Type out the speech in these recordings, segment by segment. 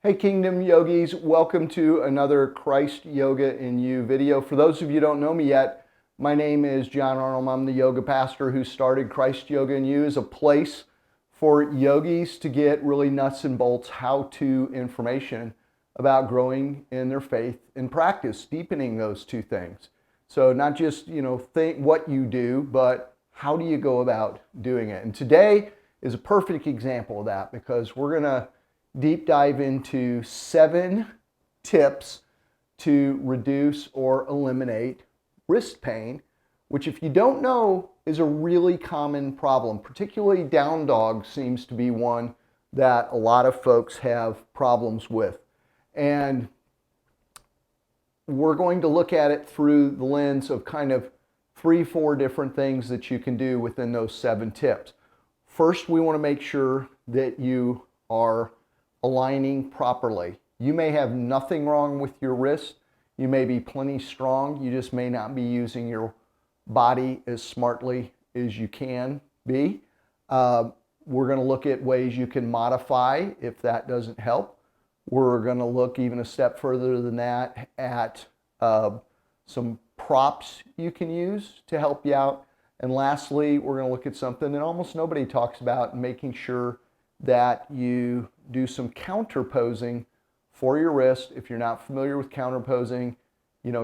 Hey Kingdom Yogis, welcome to another Christ Yoga in You video. For those of you who don't know me yet, my name is John Arnold. I'm the yoga pastor who started Christ Yoga in You as a place for yogis to get really nuts and bolts how-to information about growing in their faith and practice, deepening those two things. So not just, think what you do, but how do you go about doing it? And today is a perfect example of that because we're going to deep dive into 7 tips to reduce or eliminate wrist pain, which if you don't know is a really common problem. Particularly down dog seems to be one that a lot of folks have problems with. And we're going to look at it through the lens of kind of 3-4 different things that you can do within those 7 tips. First, we want to make sure that you are aligning properly. You may have nothing wrong with your wrist. You may be plenty strong. You just may not be using your body as smartly as you can be. We're going to look at ways you can modify if that doesn't help. We're going to look even a step further than that at some props you can use to help you out. And lastly, we're going to look at something that almost nobody talks about, making sure that you do some counterposing for your wrist. If you're not familiar with counterposing,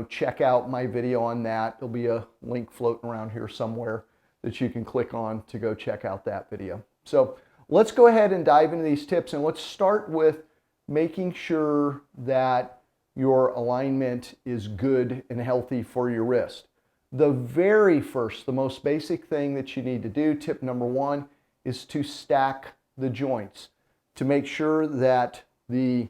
check out my video on that. There'll be a link floating around here somewhere that you can click on to go check out that video. So let's go ahead and dive into these tips, and let's start with making sure that your alignment is good and healthy for your wrist. The very first, the most basic thing that you need to do, tip number 1, is to stack the joints to make sure that the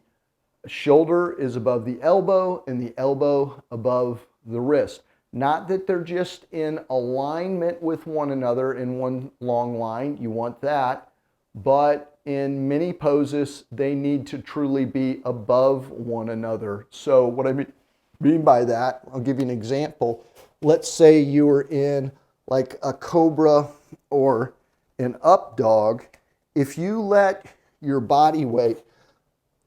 shoulder is above the elbow and the elbow above the wrist. Not that they're just in alignment with one another in one long line, you want that, but in many poses they need to truly be above one another. So what I mean by that, I'll give you an example. Let's say you were in like a cobra or an up dog. If you let your body weight,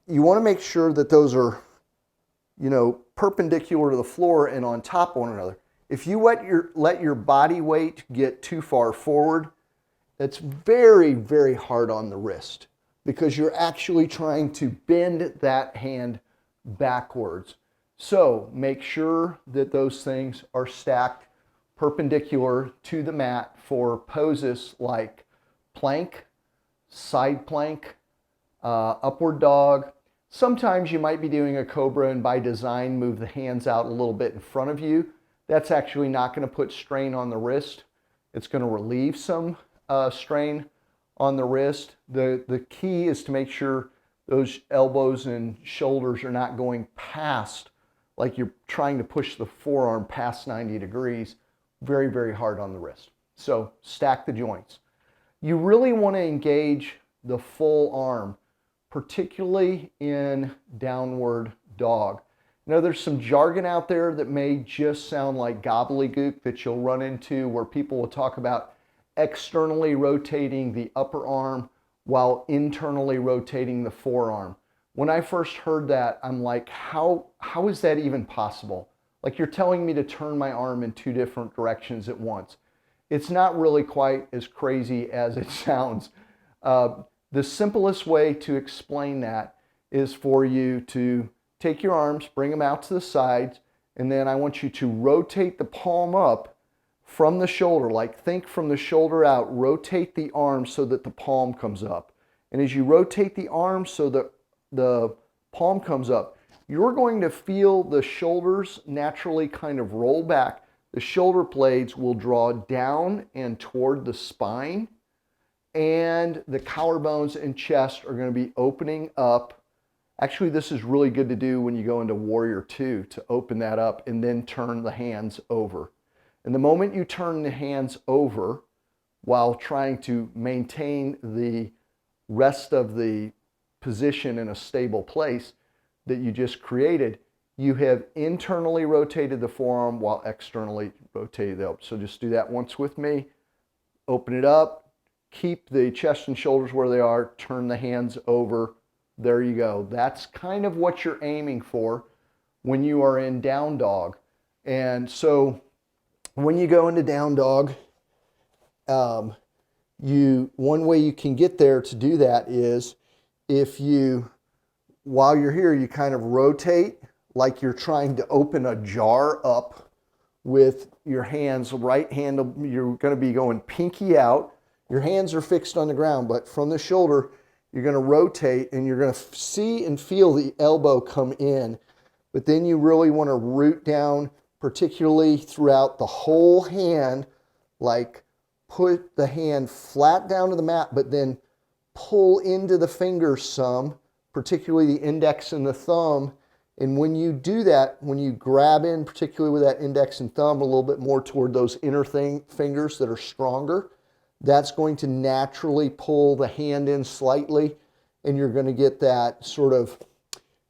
you want to make sure that those are, perpendicular to the floor and on top of one another. If you let your body weight get too far forward, that's very, very hard on the wrist because you're actually trying to bend that hand backwards. So make sure that those things are stacked perpendicular to the mat for poses like plank, side plank, upward dog. Sometimes you might be doing a cobra and by design move the hands out a little bit in front of you. That's actually not going to put strain on the wrist. It's going to relieve some strain on the wrist. The key is to make sure those elbows and shoulders are not going past, like you're trying to push the forearm past 90 degrees. Very, very hard on the wrist. So stack the joints. You really want to engage the full arm, particularly in downward dog. Now there's some jargon out there that may just sound like gobbledygook that you'll run into where people will talk about externally rotating the upper arm while internally rotating the forearm. When I first heard that, I'm like, how is that even possible? Like you're telling me to turn my arm in 2 different directions at once. It's not really quite as crazy as it sounds. The simplest way to explain that is for you to take your arms, bring them out to the sides, and then I want you to rotate the palm up from the shoulder. Like think from the shoulder out, rotate the arm so that the palm comes up. And as you rotate the arm so that the palm comes up, you're going to feel the shoulders naturally kind of roll back. The shoulder blades will draw down and toward the spine, and the collarbones and chest are going to be opening up. Actually, this is really good to do when you go into Warrior 2, to open that up and then turn the hands over. And the moment you turn the hands over while trying to maintain the rest of the position in a stable place that you just created, you have internally rotated the forearm while externally rotated the elbow. So just do that once with me. Open it up, keep the chest and shoulders where they are, turn the hands over, There you go. That's kind of what you're aiming for when you are in down dog. And so when you go into down dog, one way you can get there to do that is if you, while you're here, you kind of rotate like you're trying to open a jar up with your hands. Right hand, you're going to be going pinky out. Your hands are fixed on the ground, but from the shoulder, you're going to rotate and you're going to see and feel the elbow come in. But then you really want to root down, particularly throughout the whole hand, like put the hand flat down to the mat, but then pull into the fingers some, particularly the index and the thumb. And when you do that, when you grab in, particularly with that index and thumb, a little bit more toward those inner fingers that are stronger, that's going to naturally pull the hand in slightly, and you're going to get that sort of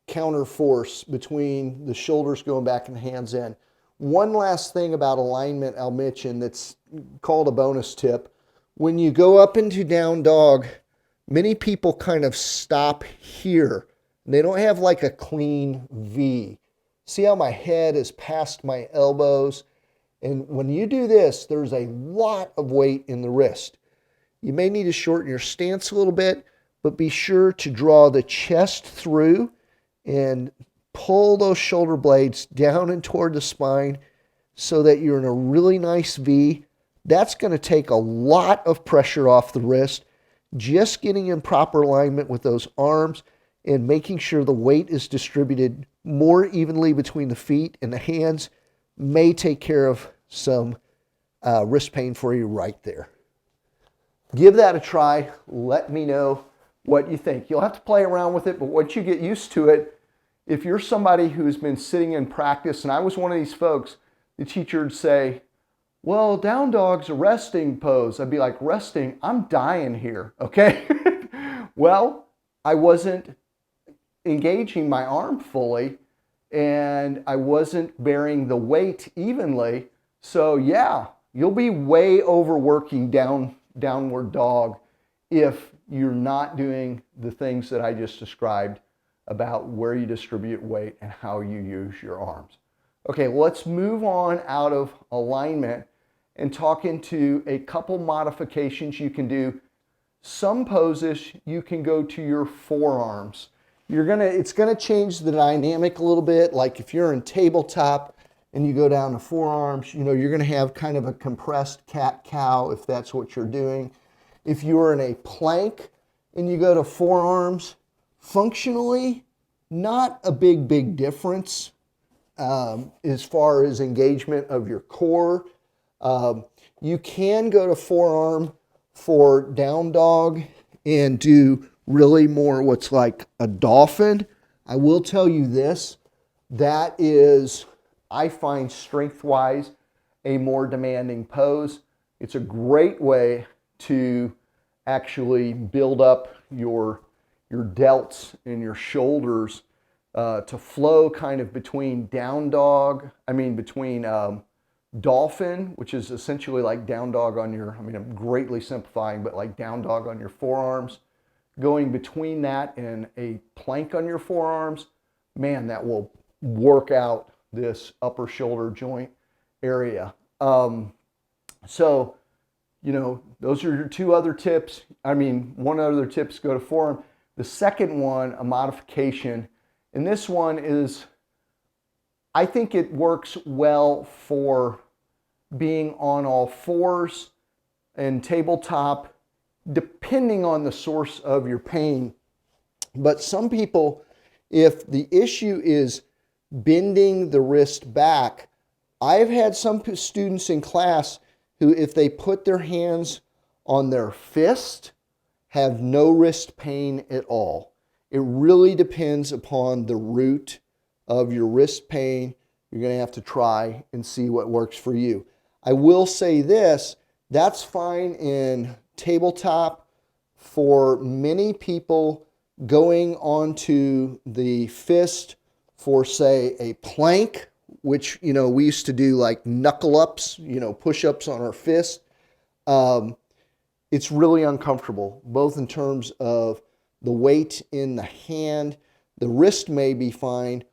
counter force between the shoulders going back and the hands in. One last thing about alignment I'll mention that's called a bonus tip. When you go up into down dog, many people kind of stop here. They don't have like a clean V. See how my head is past my elbows? And when you do this, there's a lot of weight in the wrist. You may need to shorten your stance a little bit, but be sure to draw the chest through and pull those shoulder blades down and toward the spine so that you're in a really nice V. That's going to take a lot of pressure off the wrist. Just getting in proper alignment with those arms and making sure the weight is distributed more evenly between the feet and the hands may take care of some wrist pain for you right there. Give that a try. Let me know what you think. You'll have to play around with it, but once you get used to it, if you're somebody who's been sitting in practice, and I was one of these folks, the teacher would say, well, down dog's a resting pose. I'd be like, resting? I'm dying here, okay? Well, I wasn't engaging my arm fully, and I wasn't bearing the weight evenly. So yeah, you'll be way overworking downward dog if you're not doing the things that I just described about where you distribute weight and how you use your arms. Okay, let's move on out of alignment and talk into a couple modifications you can do. Some poses you can go to your forearms. It's gonna change the dynamic a little bit. Like if you're in tabletop and you go down to forearms, you're gonna have kind of a compressed cat-cow if that's what you're doing. If you're in a plank and you go to forearms, functionally, not a big difference as far as engagement of your core. You can go to forearm for down dog and do really more what's like a dolphin. I will tell you this, that is, I find strength-wise, a more demanding pose. It's a great way to actually build up your delts and your shoulders to flow kind of between dolphin, which is essentially like down dog on your, I'm greatly simplifying, but like down dog on your forearms, going between that and a plank on your forearms, man, that will work out this upper shoulder joint area. So, those are your two other tips. One other tip is go to forearm. The second one, a modification, and this one is, I think it works well for being on all fours and tabletop, depending on the source of your pain. But some people, if the issue is bending the wrist back, I've had some students in class who, if they put their hands on their fist, have no wrist pain at all. It really depends upon the root of your wrist pain. You're going to have to try and see what works for you. I will say this, that's fine in tabletop. For many people, going onto the fist for, say, a plank, which, we used to do like knuckle ups, push-ups on our fist. It's really uncomfortable, both in terms of the weight in the hand. The wrist may be fine.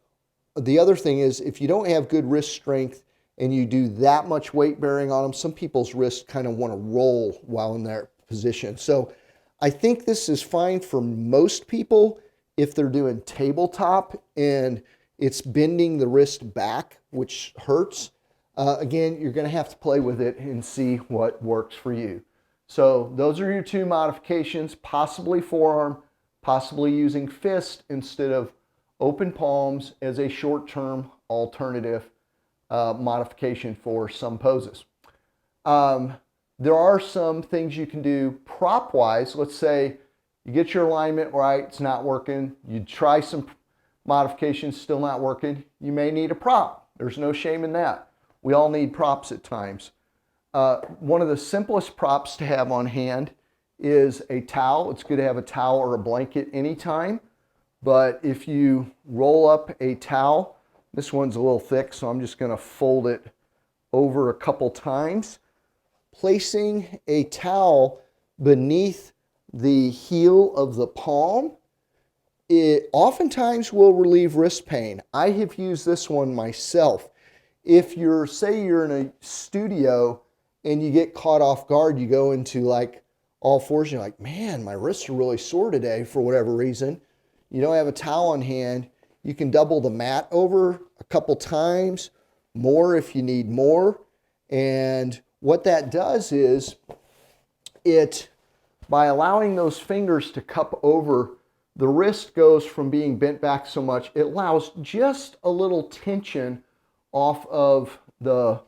The other thing is, if you don't have good wrist strength and you do that much weight bearing on them, some people's wrists kind of want to roll while in that position. So I think this is fine for most people if they're doing tabletop and it's bending the wrist back, which hurts. Again, you're going to have to play with it and see what works for you. So those are your two modifications, possibly forearm, possibly using fist instead of open palms as a short-term alternative modification for some poses. There are some things you can do prop-wise. Let's say you get your alignment right, it's not working. You try some modifications, still not working. You may need a prop. There's no shame in that. We all need props at times. One of the simplest props to have on hand is a towel. It's good to have a towel or a blanket anytime. But if you roll up a towel, this one's a little thick, so I'm just going to fold it over a couple times. Placing a towel beneath the heel of the palm, it oftentimes will relieve wrist pain. I have used this one myself. If say you're in a studio and you get caught off guard, you go into like all fours, you're like, man, my wrists are really sore today for whatever reason. You don't have a towel on hand, you can double the mat over a couple times, more if you need more. And what that does is by allowing those fingers to cup over, the wrist goes from being bent back so much, it allows just a little tension off of the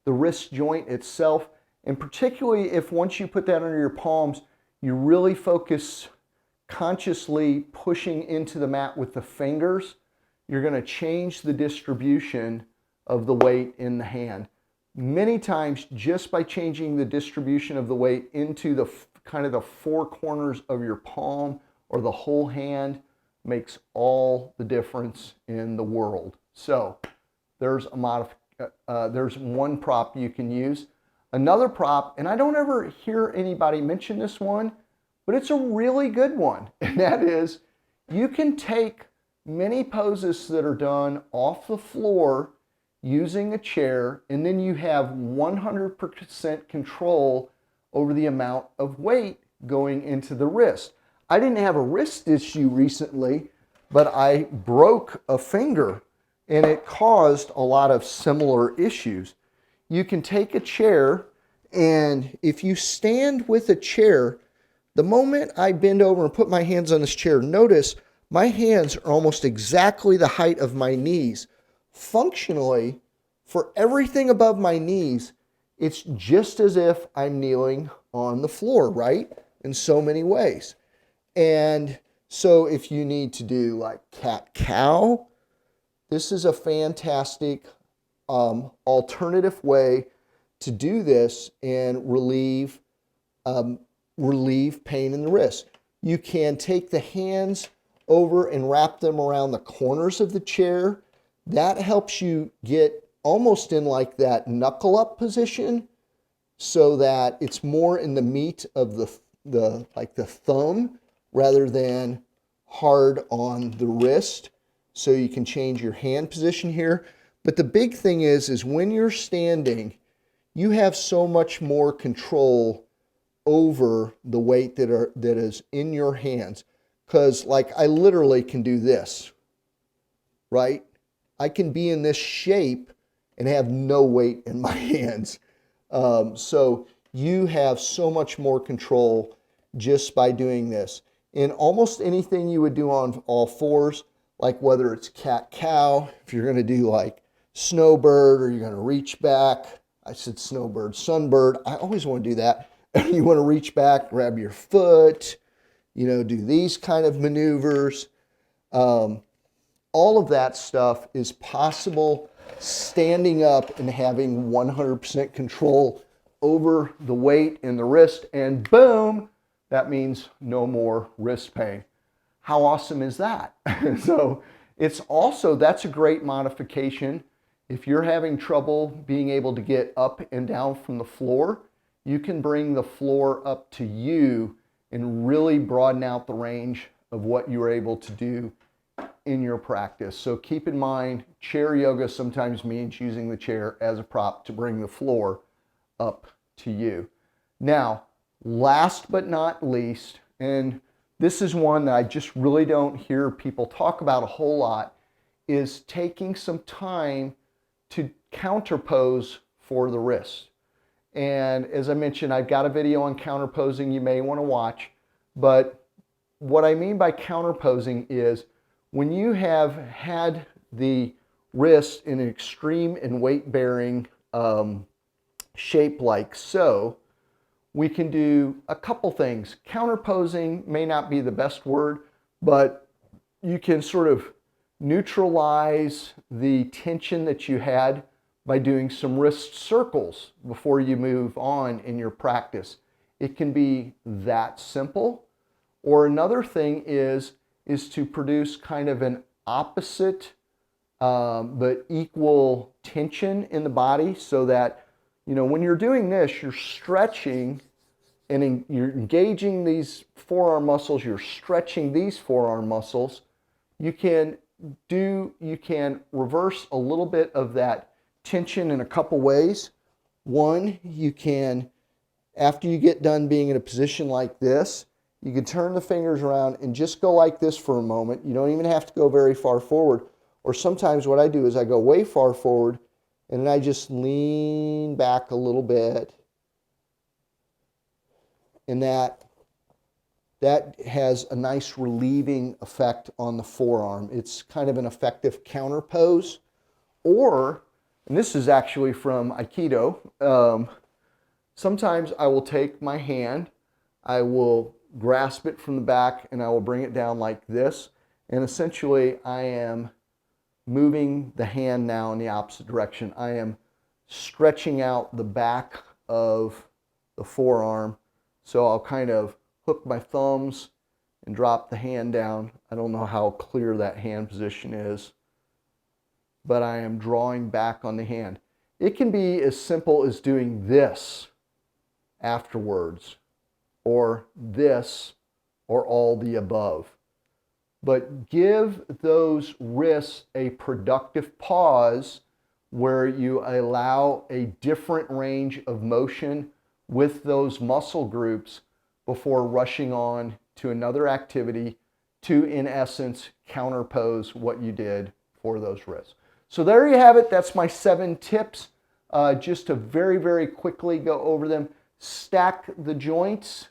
wrist joint itself. And particularly if once you put that under your palms, you really focus consciously pushing into the mat with the fingers, you're going to change the distribution of the weight in the hand. Many times, just by changing the distribution of the weight into the kind of the four corners of your palm or the whole hand, makes all the difference in the world. So there's there's one prop you can use. Another prop, and I don't ever hear anybody mention this one, but it's a really good one, and that is you can take many poses that are done off the floor using a chair, and then you have 100% control over the amount of weight going into the wrist. I didn't have a wrist issue recently, but I broke a finger, and it caused a lot of similar issues. You can take a chair, and if you stand with a chair, the moment I bend over and put my hands on this chair, notice my hands are almost exactly the height of my knees. Functionally, for everything above my knees, it's just as if I'm kneeling on the floor, right? In so many ways. And so if you need to do like cat-cow, this is a fantastic alternative way to do this and relieve pain in the wrist. You can take the hands over and wrap them around the corners of the chair. That helps you get almost in like that knuckle up position so that it's more in the meat of the thumb rather than hard on the wrist. So you can change your hand position here. But the big thing is when you're standing, you have so much more control over the weight that is in your hands. Because like I literally can do this, right? I can be in this shape and have no weight in my hands. So you have so much more control just by doing this. In almost anything you would do on all fours, like whether it's cat-cow, if you're going to do like snowbird or you're going to reach back, I said snowbird, sunbird, I always want to do that. You want to reach back, grab your foot, do these kind of maneuvers. All of that stuff is possible standing up and having 100% control over the weight in the wrist, and boom, that means no more wrist pain. How awesome is that? So that's a great modification. If you're having trouble being able to get up and down from the floor, you can bring the floor up to you and really broaden out the range of what you were able to do in your practice. So keep in mind, chair yoga sometimes means using the chair as a prop to bring the floor up to you. Now, last but not least, and this is one that I just really don't hear people talk about a whole lot, is taking some time to counterpose for the wrist. And as I mentioned, I've got a video on counterposing you may want to watch, but what I mean by counterposing is when you have had the wrist in an extreme and weight-bearing shape like so, we can do a couple things. Counterposing may not be the best word, but you can sort of neutralize the tension that you had by doing some wrist circles before you move on in your practice. It can be that simple. Or another thing is to produce kind of an opposite but equal tension in the body, so that, you know, when you're doing this, you're stretching and you're engaging these forearm muscles, you're stretching these forearm muscles. You can reverse a little bit of that tension in a couple ways. One, you can, after you get done being in a position like this, you can turn the fingers around and just go like this for a moment. You don't even have to go very far forward. Or sometimes what I do is I go way far forward and then I just lean back a little bit. And that has a nice relieving effect on the forearm. It's kind of an effective counterpose. Or, and this is actually from Aikido, sometimes I will take my hand, I will grasp it from the back, and I will bring it down like this. And essentially, I am moving the hand now in the opposite direction. I am stretching out the back of the forearm. So I'll kind of hook my thumbs and drop the hand down. I don't know how clear that hand position is, but I am drawing back on the hand. It can be as simple as doing this afterwards, or this, or all the above. But give those wrists a productive pause where you allow a different range of motion with those muscle groups before rushing on to another activity to, in essence, counterpose what you did for those wrists. So there you have it. That's my 7 tips. Just to very, very quickly go over them. Stack the joints.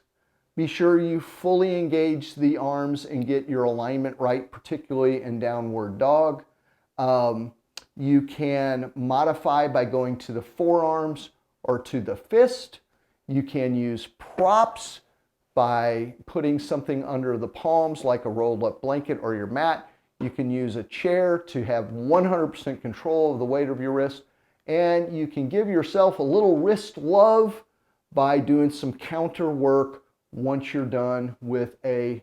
Be sure you fully engage the arms and get your alignment right, particularly in downward dog. You can modify by going to the forearms or to the fist. You can use props by putting something under the palms like a rolled up blanket or your mat. You can use a chair to have 100% control of the weight of your wrist. And you can give yourself a little wrist love by doing some counter work once you're done with a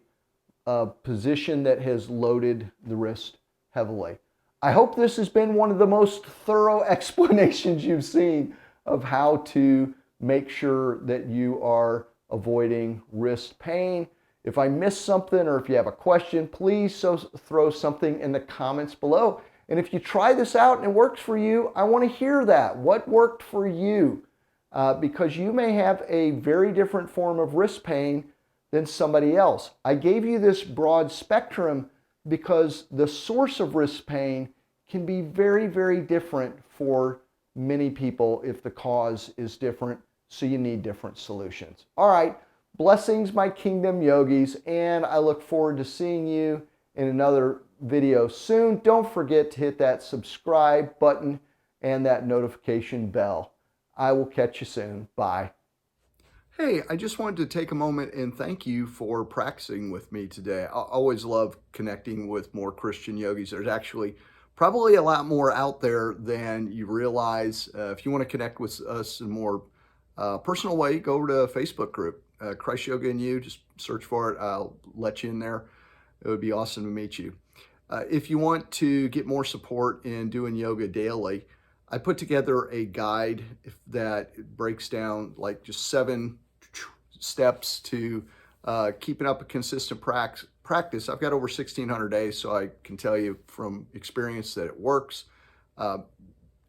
position that has loaded the wrist heavily. I hope this has been one of the most thorough explanations you've seen of how to make sure that you are avoiding wrist pain. If I missed something or if you have a question, please throw something in the comments below. And if you try this out and it works for you, I want to hear that. What worked for you? Because you may have a very different form of wrist pain than somebody else. I gave you this broad spectrum because the source of wrist pain can be very, very different for many people if the cause is different. So you need different solutions. All right, blessings, my kingdom yogis, and I look forward to seeing you in another video soon. Don't forget to hit that subscribe button and that notification bell. I will catch you soon. Bye. Hey, I just wanted to take a moment and thank you for practicing with me today. I always love connecting with more Christian yogis. There's actually probably a lot more out there than you realize. If you want to connect with us in more personal way, go over to a Facebook group, Christ Yoga and You. Just search for it. I'll let you in there. It would be awesome to meet you. If you want to get more support in doing yoga daily, I put together a guide that breaks down like just 7 steps to keeping up a consistent practice. I've got over 1,600 days, so I can tell you from experience that it works.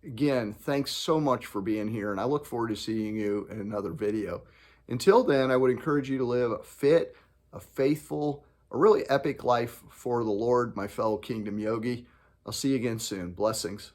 Again, thanks so much for being here, and I look forward to seeing you in another video. Until then, I would encourage you to live a fit, a faithful, a really epic life for the Lord, my fellow Kingdom Yogi. I'll see you again soon. Blessings.